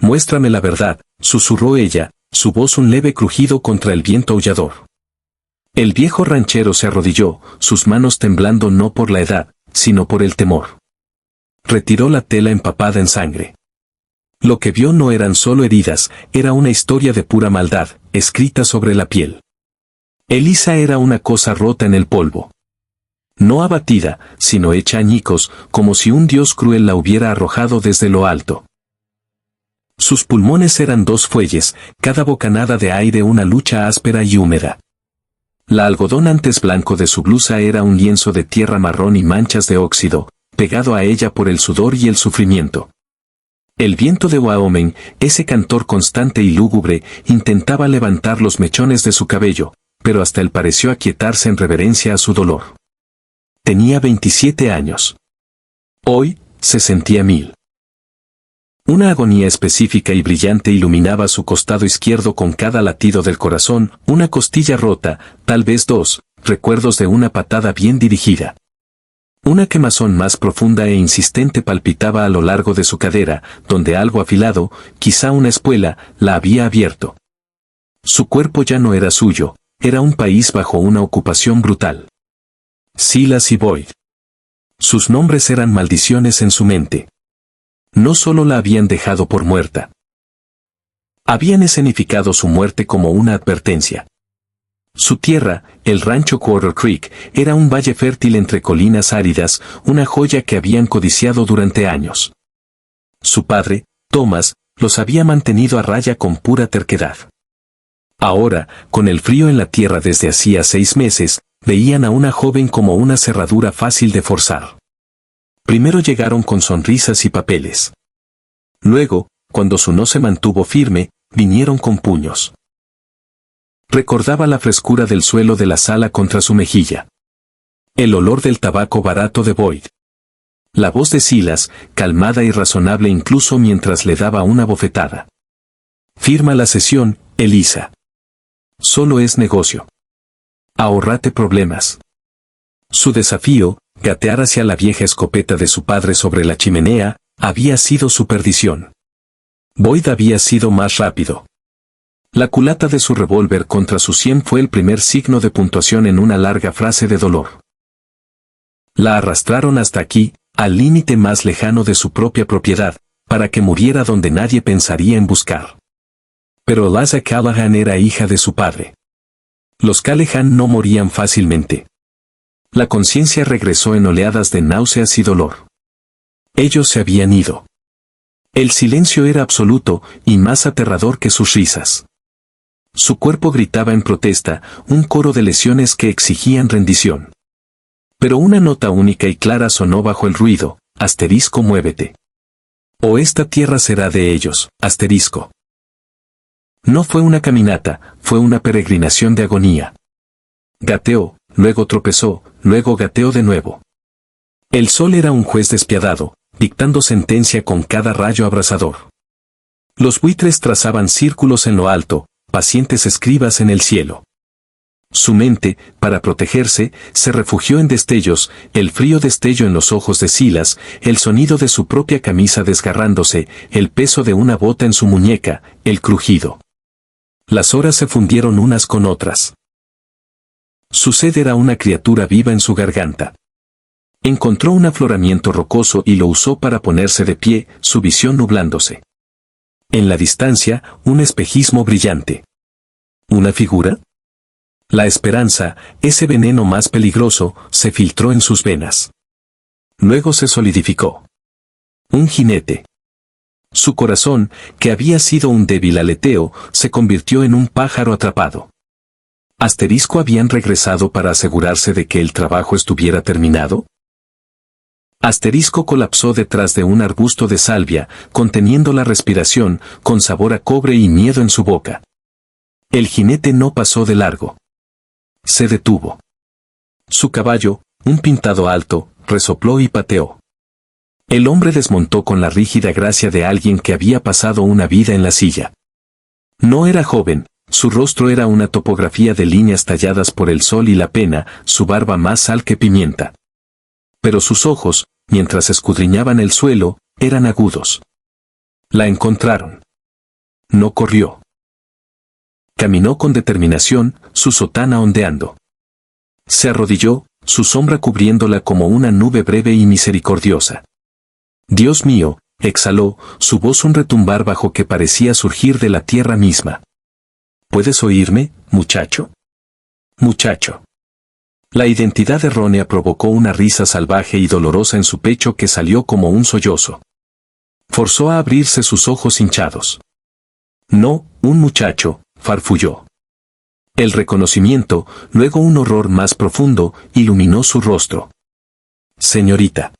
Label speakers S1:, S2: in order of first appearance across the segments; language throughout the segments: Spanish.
S1: Muéstrame la verdad, susurró ella, su voz un leve crujido contra el viento aullador. El viejo ranchero se arrodilló, sus manos temblando no por la edad, sino por el temor. Retiró la tela empapada en sangre. Lo que vio no eran solo heridas, era una historia de pura maldad, escrita sobre la piel. Elisa era una cosa rota en el polvo. No abatida, sino hecha añicos, como si un dios cruel la hubiera arrojado desde lo alto. Sus pulmones eran dos fuelles, cada bocanada de aire una lucha áspera y húmeda. La algodón antes blanco de su blusa era un lienzo de tierra marrón y manchas de óxido, pegado a ella por el sudor y el sufrimiento. El viento de Wyoming, ese cantor constante y lúgubre, intentaba levantar los mechones de su cabello, pero hasta él pareció aquietarse en reverencia a su dolor. Tenía 27 años. Hoy, se sentía 1000. Una agonía específica y brillante iluminaba su costado izquierdo con cada latido del corazón, una costilla rota, tal vez dos, recuerdos de una patada bien dirigida. Una quemazón más profunda e insistente palpitaba a lo largo de su cadera, donde algo afilado, quizá una espuela, la había abierto. Su cuerpo ya no era suyo, era un país bajo una ocupación brutal. Silas y Boyd. Sus nombres eran maldiciones en su mente. No solo la habían dejado por muerta. Habían escenificado su muerte como una advertencia. Su tierra, el rancho Quarter Creek, era un valle fértil entre colinas áridas, una joya que habían codiciado durante años. Su padre, Thomas, los había mantenido a raya con pura terquedad. Ahora, con el frío en la tierra desde hacía 6 meses, veían a una joven como una cerradura fácil de forzar. Primero llegaron con sonrisas y papeles. Luego, cuando su no se mantuvo firme, vinieron con puños. Recordaba la frescura del suelo de la sala contra su mejilla. El olor del tabaco barato de Boyd. La voz de Silas, calmada y razonable incluso mientras le daba una bofetada. Firma la sesión, Elisa. Solo es negocio. Ahórrate problemas. Su desafío, gatear hacia la vieja escopeta de su padre sobre la chimenea, había sido su perdición. Boyd había sido más rápido. La culata de su revólver contra su sien fue el primer signo de puntuación en una larga frase de dolor. La arrastraron hasta aquí, al límite más lejano de su propia propiedad, para que muriera donde nadie pensaría en buscar. Pero Eliza Callahan era hija de su padre. Los Callahan no morían fácilmente. La conciencia regresó en oleadas de náuseas y dolor. Ellos se habían ido. El silencio era absoluto y más aterrador que sus risas. Su cuerpo gritaba en protesta, un coro de lesiones que exigían rendición. Pero una nota única y clara sonó bajo el ruido, asterisco muévete. O esta tierra será de ellos, asterisco. No fue una caminata, fue una peregrinación de agonía. Gateó, luego tropezó, luego gateó de nuevo. El sol era un juez despiadado, dictando sentencia con cada rayo abrasador. Los buitres trazaban círculos en lo alto, pacientes escribas en el cielo. Su mente, para protegerse, se refugió en destellos, el frío destello en los ojos de Silas, el sonido de su propia camisa desgarrándose, el peso de una bota en su muñeca, el crujido. Las horas se fundieron unas con otras. Su sed era una criatura viva en su garganta. Encontró un afloramiento rocoso y lo usó para ponerse de pie, su visión nublándose. En la distancia, un espejismo brillante. ¿Una figura? La esperanza, ese veneno más peligroso, se filtró en sus venas. Luego se solidificó. Un jinete. Su corazón, que había sido un débil aleteo, se convirtió en un pájaro atrapado. ¿Asterisco habían regresado para asegurarse de que el trabajo estuviera terminado? Asterisco colapsó detrás de un arbusto de salvia, conteniendo la respiración, con sabor a cobre y miedo en su boca. El jinete no pasó de largo. Se detuvo. Su caballo, un pintado alto, resopló y pateó. El hombre desmontó con la rígida gracia de alguien que había pasado una vida en la silla. No era joven, su rostro era una topografía de líneas talladas por el sol y la pena, su barba más sal que pimienta. Pero sus ojos, mientras escudriñaban el suelo, eran agudos. La encontraron. No corrió. Caminó con determinación, su sotana ondeando. Se arrodilló, su sombra cubriéndola como una nube breve y misericordiosa. Dios mío, exhaló, su voz un retumbar bajo que parecía surgir de la tierra misma. ¿Puedes oírme, muchacho? Muchacho. La identidad errónea provocó una risa salvaje y dolorosa en su pecho que salió como un sollozo. Forzó a abrirse sus ojos hinchados. No, un muchacho, farfulló. El reconocimiento, luego un horror más profundo, iluminó su rostro. Señorita.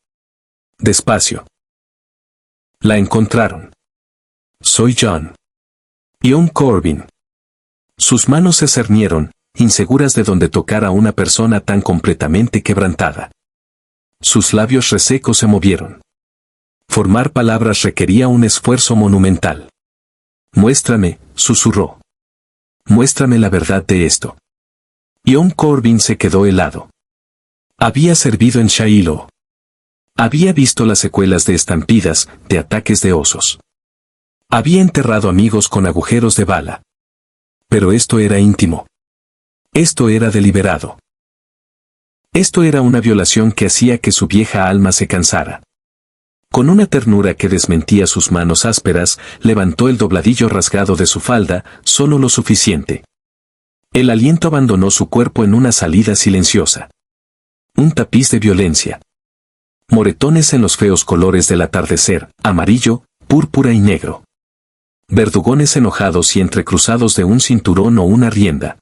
S1: Despacio. La encontraron. Soy John. John Corbin. Sus manos se cernieron, inseguras de dónde tocar a una persona tan completamente quebrantada. Sus labios resecos se movieron. Formar palabras requería un esfuerzo monumental. Muéstrame, susurró. Muéstrame la verdad de esto. John Corbin se quedó helado. Había servido en Shiloh. Había visto las secuelas de estampidas, de ataques de osos. Había enterrado amigos con agujeros de bala. Pero esto era íntimo. Esto era deliberado. Esto era una violación que hacía que su vieja alma se cansara. Con una ternura que desmentía sus manos ásperas, levantó el dobladillo rasgado de su falda, solo lo suficiente. El aliento abandonó su cuerpo en una salida silenciosa. Un tapiz de violencia. Moretones en los feos colores del atardecer, amarillo, púrpura y negro. Verdugones enojados y entrecruzados de un cinturón o una rienda.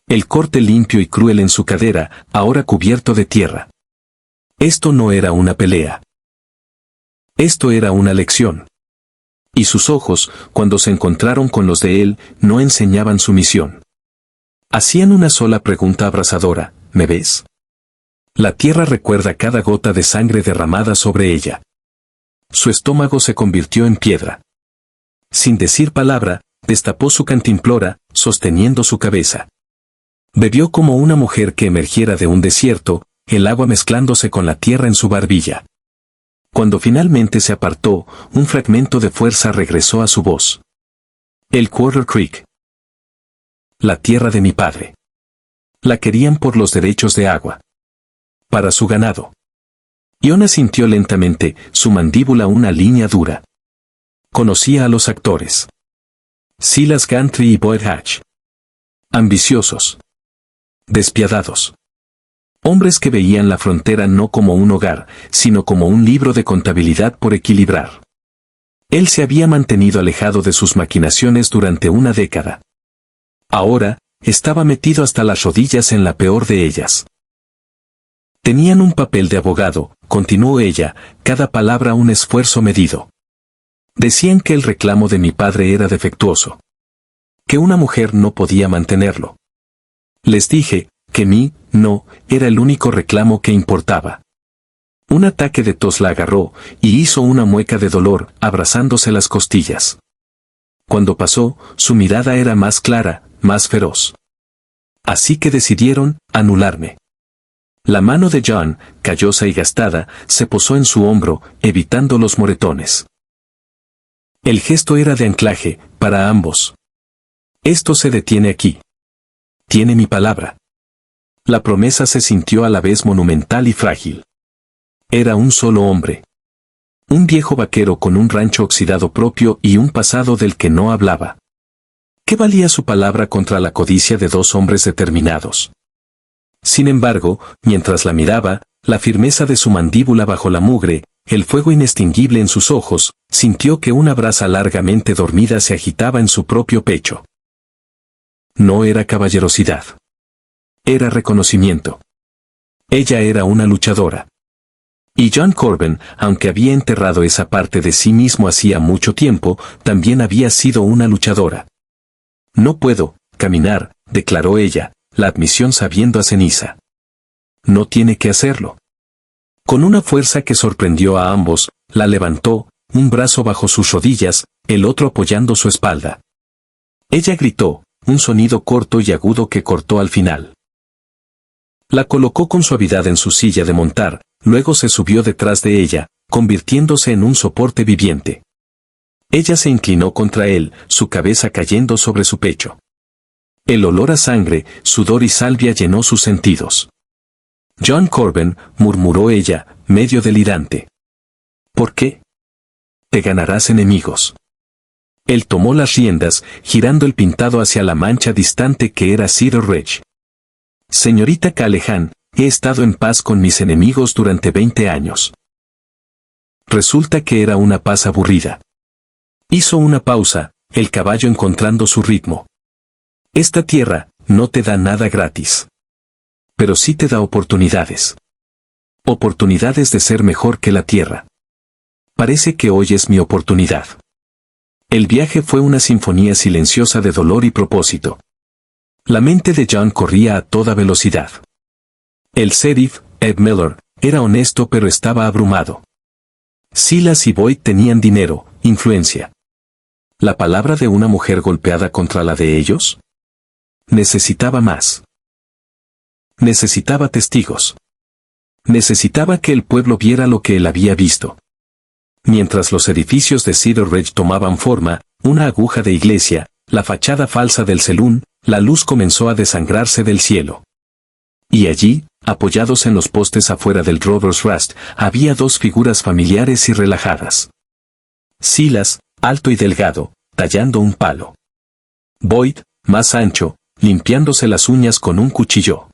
S1: El corte limpio y cruel en su cadera, ahora cubierto de tierra. Esto no era una pelea. Esto era una lección. Y sus ojos, cuando se encontraron con los de él, no enseñaban sumisión. Hacían una sola pregunta abrasadora, ¿me ves? La tierra recuerda cada gota de sangre derramada sobre ella. Su estómago se convirtió en piedra. Sin decir palabra, destapó su cantimplora, sosteniendo su cabeza. Bebió como una mujer que emergiera de un desierto, el agua mezclándose con la tierra en su barbilla. Cuando finalmente se apartó, un fragmento de fuerza regresó a su voz. El Quarter Creek. La tierra de mi padre. La querían por los derechos de agua. Para su ganado. Iona sintió lentamente, su mandíbula una línea dura. Conocía a los actores. Silas Gantry y Boyd Hatch. Ambiciosos. Despiadados. Hombres que veían la frontera no como un hogar, sino como un libro de contabilidad por equilibrar. Él se había mantenido alejado de sus maquinaciones durante una década. Ahora, estaba metido hasta las rodillas en la peor de ellas. Tenían un papel de abogado, continuó ella, cada palabra un esfuerzo medido. Decían que el reclamo de mi padre era defectuoso. Que una mujer no podía mantenerlo. Les dije, que no, era el único reclamo que importaba. Un ataque de tos la agarró, y hizo una mueca de dolor, abrazándose las costillas. Cuando pasó, su mirada era más clara, más feroz. Así que decidieron, anularme. La mano de John, callosa y gastada, se posó en su hombro, evitando los moretones. El gesto era de anclaje, para ambos. Esto se detiene aquí. Tiene mi palabra. La promesa se sintió a la vez monumental y frágil. Era un solo hombre. Un viejo vaquero con un rancho oxidado propio y un pasado del que no hablaba. ¿Qué valía su palabra contra la codicia de dos hombres determinados? Sin embargo, mientras la miraba, la firmeza de su mandíbula bajo la mugre, el fuego inextinguible en sus ojos, sintió que una brasa largamente dormida se agitaba en su propio pecho. No era caballerosidad. Era reconocimiento. Ella era una luchadora. Y John Corbin, aunque había enterrado esa parte de sí mismo hacía mucho tiempo, también había sido una luchadora. No puedo caminar, declaró ella, la admisión sabiendo a ceniza. No tiene que hacerlo. Con una fuerza que sorprendió a ambos, la levantó, un brazo bajo sus rodillas, el otro apoyando su espalda. Ella gritó, un sonido corto y agudo que cortó al final. La colocó con suavidad en su silla de montar, luego se subió detrás de ella, convirtiéndose en un soporte viviente. Ella se inclinó contra él, su cabeza cayendo sobre su pecho. El olor a sangre, sudor y salvia llenó sus sentidos. John Corbin, murmuró ella, medio delirante. ¿Por qué? Te ganarás enemigos. Él tomó las riendas, girando el pintado hacia la mancha distante que era Cedar Ridge. Señorita Callahan, he estado en paz con mis enemigos durante 20 años. Resulta que era una paz aburrida. Hizo una pausa, el caballo encontrando su ritmo. Esta tierra no te da nada gratis. Pero sí te da oportunidades. Oportunidades de ser mejor que la tierra. Parece que hoy es mi oportunidad. El viaje fue una sinfonía silenciosa de dolor y propósito. La mente de John corría a toda velocidad. El sheriff, Ed Miller, era honesto pero estaba abrumado. Silas y Boyd tenían dinero, influencia. ¿La palabra de una mujer golpeada contra la de ellos? Necesitaba más. Necesitaba testigos. Necesitaba que el pueblo viera lo que él había visto. Mientras los edificios de Cedar Ridge tomaban forma, una aguja de iglesia, la fachada falsa del saloon, la luz comenzó a desangrarse del cielo. Y allí, apoyados en los postes afuera del Robbers Rest, había dos figuras familiares y relajadas. Silas, alto y delgado, tallando un palo. Boyd, más ancho, limpiándose las uñas con un cuchillo.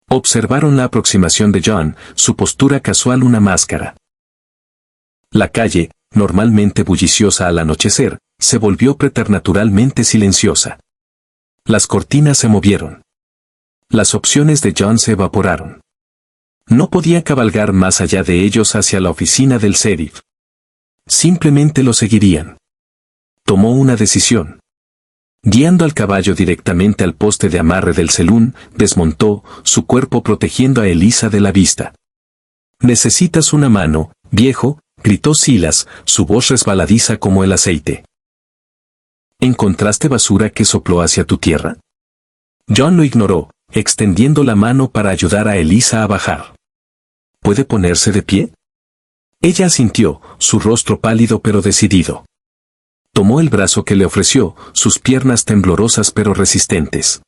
S1: Observaron la aproximación de John, su postura casual una máscara. La calle, normalmente bulliciosa al anochecer, se volvió preternaturalmente silenciosa. Las cortinas se movieron. Las opciones de John se evaporaron. No podía cabalgar más allá de ellos hacia la oficina del sheriff. Simplemente lo seguirían. Tomó una decisión. Guiando al caballo directamente al poste de amarre del saloon, desmontó, su cuerpo protegiendo a Elisa de la vista. «Necesitas una mano, viejo», gritó Silas, su voz resbaladiza como el aceite. ¿Encontraste basura que sopló hacia tu tierra? John lo ignoró, extendiendo la mano para ayudar a Elisa a bajar. ¿Puede ponerse de pie? Ella asintió, su rostro pálido pero decidido. Tomó el brazo que le ofreció, sus piernas temblorosas pero resistentes.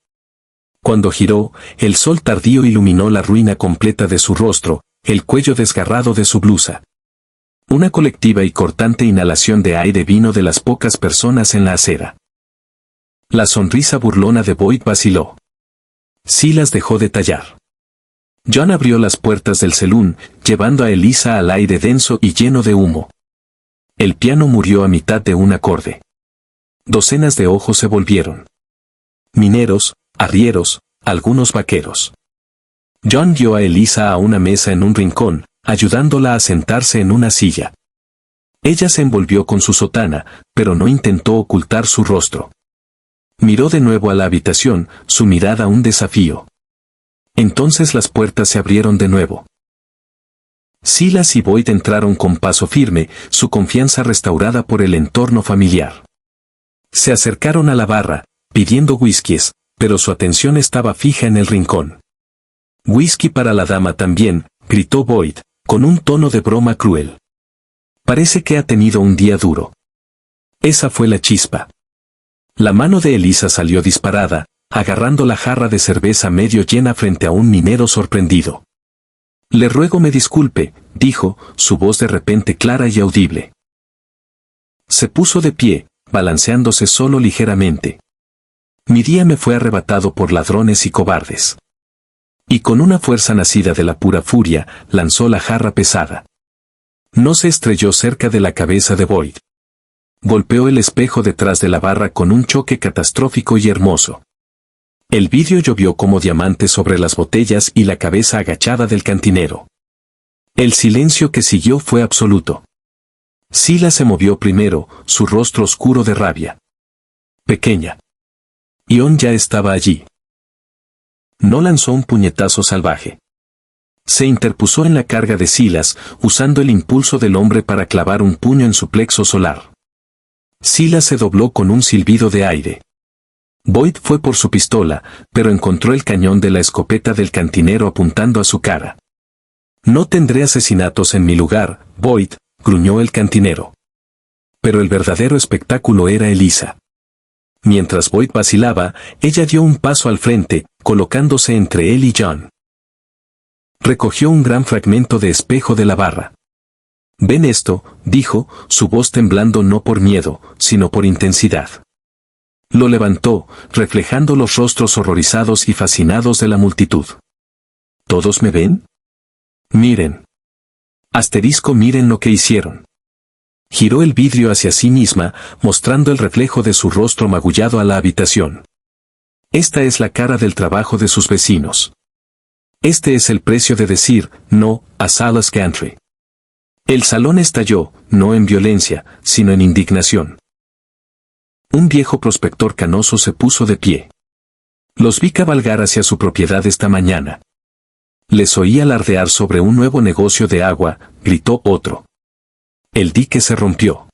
S1: Cuando giró, el sol tardío iluminó la ruina completa de su rostro, el cuello desgarrado de su blusa. Una colectiva y cortante inhalación de aire vino de las pocas personas en la acera. La sonrisa burlona de Boyd vaciló. Silas dejó de tallar. John abrió las puertas del saloon, llevando a Elisa al aire denso y lleno de humo. El piano murió a mitad de un acorde. Docenas de ojos se volvieron. Mineros, arrieros, algunos vaqueros. John guió a Elisa a una mesa en un rincón, ayudándola a sentarse en una silla. Ella se envolvió con su sotana, pero no intentó ocultar su rostro. Miró de nuevo a la habitación, su mirada un desafío. Entonces las puertas se abrieron de nuevo. Silas y Boyd entraron con paso firme, su confianza restaurada por el entorno familiar. Se acercaron a la barra, pidiendo whiskies, pero su atención estaba fija en el rincón. «Whisky para la dama también», gritó Boyd, con un tono de broma cruel. «Parece que ha tenido un día duro». Esa fue la chispa. La mano de Elisa salió disparada, agarrando la jarra de cerveza medio llena frente a un minero sorprendido. «Le ruego me disculpe», dijo, su voz de repente clara y audible. Se puso de pie, balanceándose solo ligeramente. «Mi día me fue arrebatado por ladrones y cobardes». Y con una fuerza nacida de la pura furia, lanzó la jarra pesada. No se estrelló cerca de la cabeza de Boyd. Golpeó el espejo detrás de la barra con un choque catastrófico y hermoso. El vidrio llovió como diamantes sobre las botellas y la cabeza agachada del cantinero. El silencio que siguió fue absoluto. Silas se movió primero, su rostro oscuro de rabia. «Pequeña». Ion ya estaba allí. No lanzó un puñetazo salvaje. Se interpuso en la carga de Silas, usando el impulso del hombre para clavar un puño en su plexo solar. Silas se dobló con un silbido de aire. Boyd fue por su pistola, pero encontró el cañón de la escopeta del cantinero apuntando a su cara. «No tendré asesinatos en mi lugar, Boyd», gruñó el cantinero. Pero el verdadero espectáculo era Elisa. Mientras Boyd vacilaba, ella dio un paso al frente, colocándose entre él y John. Recogió un gran fragmento de espejo de la barra. «¿Ven esto?», dijo, su voz temblando no por miedo, sino por intensidad. Lo levantó, reflejando los rostros horrorizados y fascinados de la multitud. «¿Todos me ven? Miren. Miren lo que hicieron». Giró el vidrio hacia sí misma, mostrando el reflejo de su rostro magullado a la habitación. Esta es la cara del trabajo de sus vecinos. Este es el precio de decir no a Salas Gantry. El salón estalló, no en violencia, sino en indignación. Un viejo prospector canoso se puso de pie. «Los vi cabalgar hacia su propiedad esta mañana. Les oí alardear sobre un nuevo negocio de agua», gritó otro. «El dique se rompió».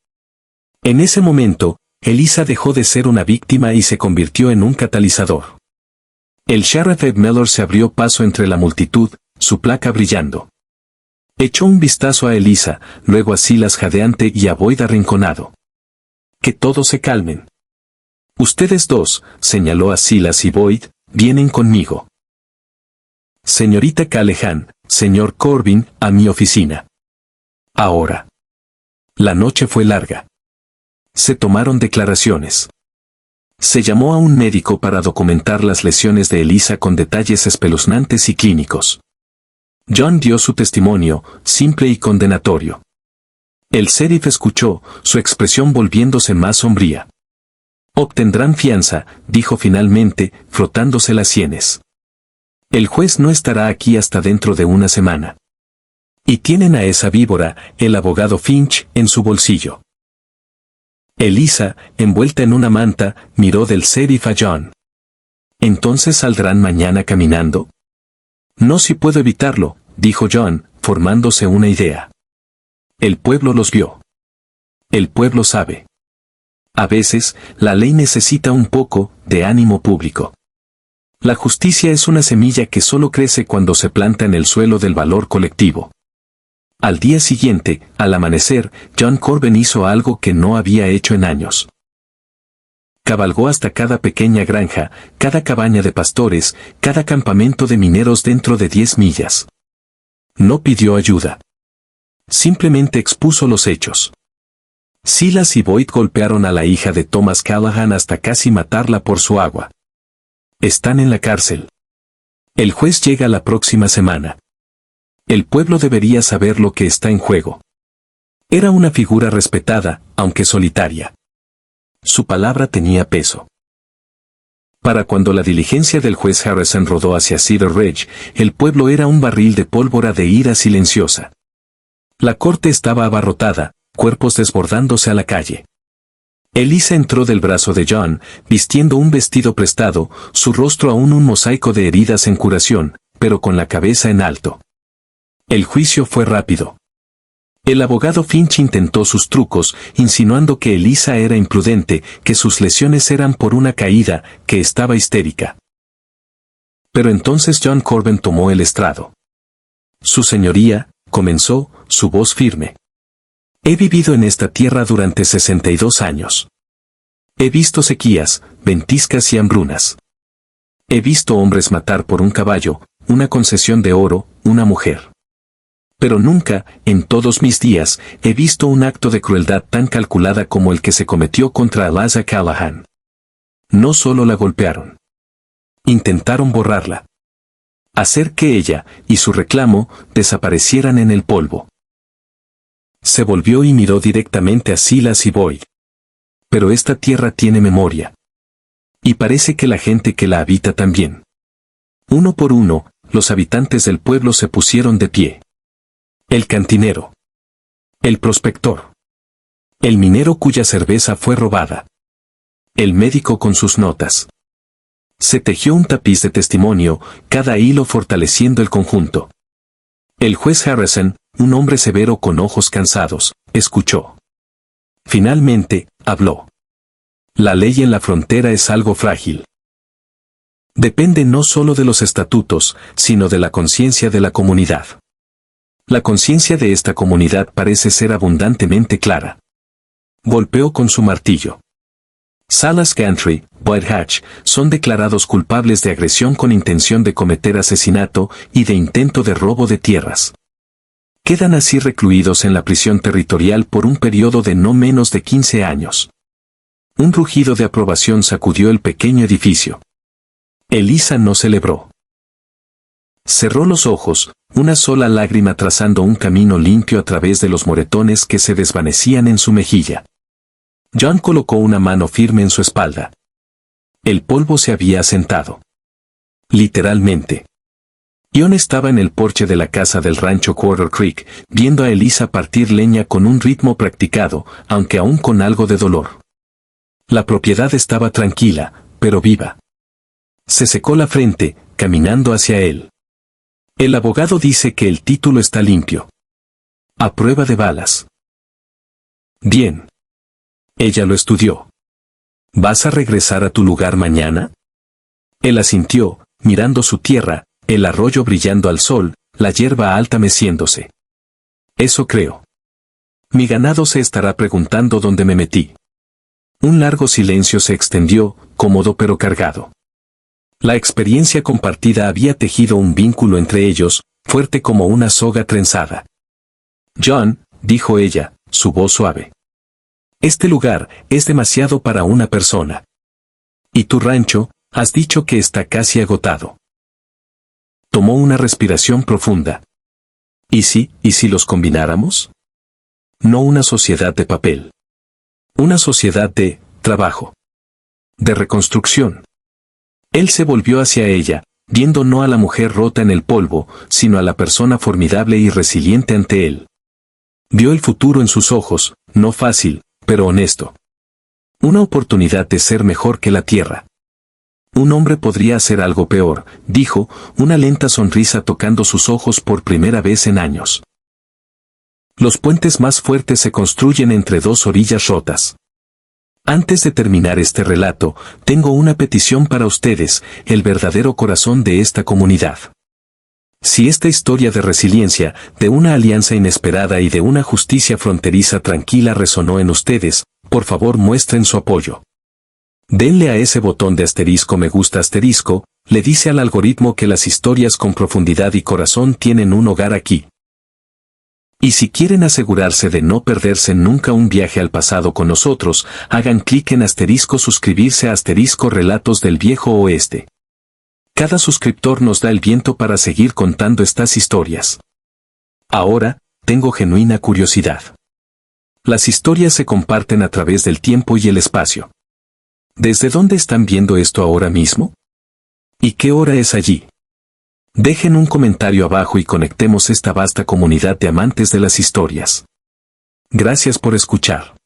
S1: En ese momento, Elisa dejó de ser una víctima y se convirtió en un catalizador. El sheriff Ed Mellor se abrió paso entre la multitud, su placa brillando. Echó un vistazo a Elisa, luego a Silas jadeante y a Boyd arrinconado. «Que todos se calmen. Ustedes dos», señaló a Silas y Boyd, «vienen conmigo. Señorita Callahan, señor Corbin, a mi oficina. Ahora». La noche fue larga. Se tomaron declaraciones. Se llamó a un médico para documentar las lesiones de Elisa con detalles espeluznantes y clínicos. John dio su testimonio, simple y condenatorio. El sheriff escuchó, su expresión volviéndose más sombría. «Obtendrán fianza», dijo finalmente, frotándose las sienes. «El juez no estará aquí hasta dentro de una semana. Y tienen a esa víbora, el abogado Finch, en su bolsillo». Elisa, envuelta en una manta, miró del sheriff a John. «¿Entonces saldrán mañana caminando?» «No, si puedo evitarlo», dijo John, formándose una idea. «El pueblo los vio. El pueblo sabe. A veces, la ley necesita un poco de ánimo público. La justicia es una semilla que solo crece cuando se planta en el suelo del valor colectivo». Al día siguiente, al amanecer, John Corbin hizo algo que no había hecho en años. Cabalgó hasta cada pequeña granja, cada cabaña de pastores, cada campamento de mineros dentro de 10 millas. No pidió ayuda. Simplemente expuso los hechos. Silas y Boyd golpearon a la hija de Thomas Callahan hasta casi matarla por su agua. Están en la cárcel. El juez llega la próxima semana. El pueblo debería saber lo que está en juego. Era una figura respetada, aunque solitaria. Su palabra tenía peso. Para cuando la diligencia del juez Harrison rodó hacia Cedar Ridge, el pueblo era un barril de pólvora de ira silenciosa. La corte estaba abarrotada, cuerpos desbordándose a la calle. Elisa entró del brazo de John, vistiendo un vestido prestado, su rostro aún un mosaico de heridas en curación, pero con la cabeza en alto. El juicio fue rápido. El abogado Finch intentó sus trucos, insinuando que Elisa era imprudente, que sus lesiones eran por una caída, que estaba histérica. Pero entonces John Corbin tomó el estrado. «Su señoría», comenzó, su voz firme. «He vivido en esta tierra durante 62 años. He visto sequías, ventiscas y hambrunas. He visto hombres matar por un caballo, una concesión de oro, una mujer. Pero nunca, en todos mis días, he visto un acto de crueldad tan calculada como el que se cometió contra Eliza Callahan. No solo la golpearon. Intentaron borrarla. Hacer que ella, y su reclamo, desaparecieran en el polvo». Se volvió y miró directamente a Silas y Boyd. «Pero esta tierra tiene memoria. Y parece que la gente que la habita también». Uno por uno, los habitantes del pueblo se pusieron de pie. El cantinero. El prospector. El minero cuya cerveza fue robada. El médico con sus notas. Se tejió un tapiz de testimonio, cada hilo fortaleciendo el conjunto. El juez Harrison, un hombre severo con ojos cansados, escuchó. Finalmente, habló. «La ley en la frontera es algo frágil. Depende no solo de los estatutos, sino de la conciencia de la comunidad. La conciencia de esta comunidad parece ser abundantemente clara. Golpeó con su martillo. Salas Gantry, White Hatch, son declarados culpables de agresión con intención de cometer asesinato y de intento de robo de tierras. Quedan así recluidos en la prisión territorial por un periodo de no menos de 15 años. Un rugido de aprobación sacudió el pequeño edificio. Elisa no celebró. Cerró los ojos, una sola lágrima trazando un camino limpio a través de los moretones que se desvanecían en su mejilla. John colocó una mano firme en su espalda. El polvo se había asentado. Literalmente. John estaba en el porche de la casa del rancho Quarter Creek, viendo a Elisa partir leña con un ritmo practicado, aunque aún con algo de dolor. La propiedad estaba tranquila, pero viva. Se secó la frente, caminando hacia él. El abogado dice que el título está limpio. A prueba de balas. Bien. Ella lo estudió. ¿Vas a regresar a tu lugar mañana? Él asintió, mirando su tierra, el arroyo brillando al sol, la hierba alta meciéndose. Eso creo. Mi ganado se estará preguntando dónde me metí. Un largo silencio se extendió, cómodo pero cargado. La experiencia compartida había tejido un vínculo entre ellos, fuerte como una soga trenzada. John, dijo ella, su voz suave. Este lugar es demasiado para una persona. Y tu rancho, has dicho que está casi agotado. Tomó una respiración profunda. ¿Y si los combináramos? No una sociedad de papel. Una sociedad de trabajo. De reconstrucción. Él se volvió hacia ella, viendo no a la mujer rota en el polvo, sino a la persona formidable y resiliente ante él. Vio el futuro en sus ojos, no fácil, pero honesto. Una oportunidad de ser mejor que la tierra. Un hombre podría hacer algo peor, dijo, una lenta sonrisa tocando sus ojos por primera vez en años. Los puentes más fuertes se construyen entre dos orillas rotas. Antes de terminar este relato, tengo una petición para ustedes, el verdadero corazón de esta comunidad. Si esta historia de resiliencia, de una alianza inesperada y de una justicia fronteriza tranquila resonó en ustedes, por favor muestren su apoyo. Denle a ese botón de asterisco me gusta asterisco, le dice al algoritmo que las historias con profundidad y corazón tienen un hogar aquí. Y si quieren asegurarse de no perderse nunca un viaje al pasado con nosotros, hagan clic en asterisco suscribirse a asterisco relatos del viejo oeste. Cada suscriptor nos da el viento para seguir contando estas historias. Ahora, tengo genuina curiosidad. Las historias se comparten a través del tiempo y el espacio. ¿Desde dónde están viendo esto ahora mismo? ¿Y qué hora es allí? Dejen un comentario abajo y conectemos esta vasta comunidad de amantes de las historias. Gracias por escuchar.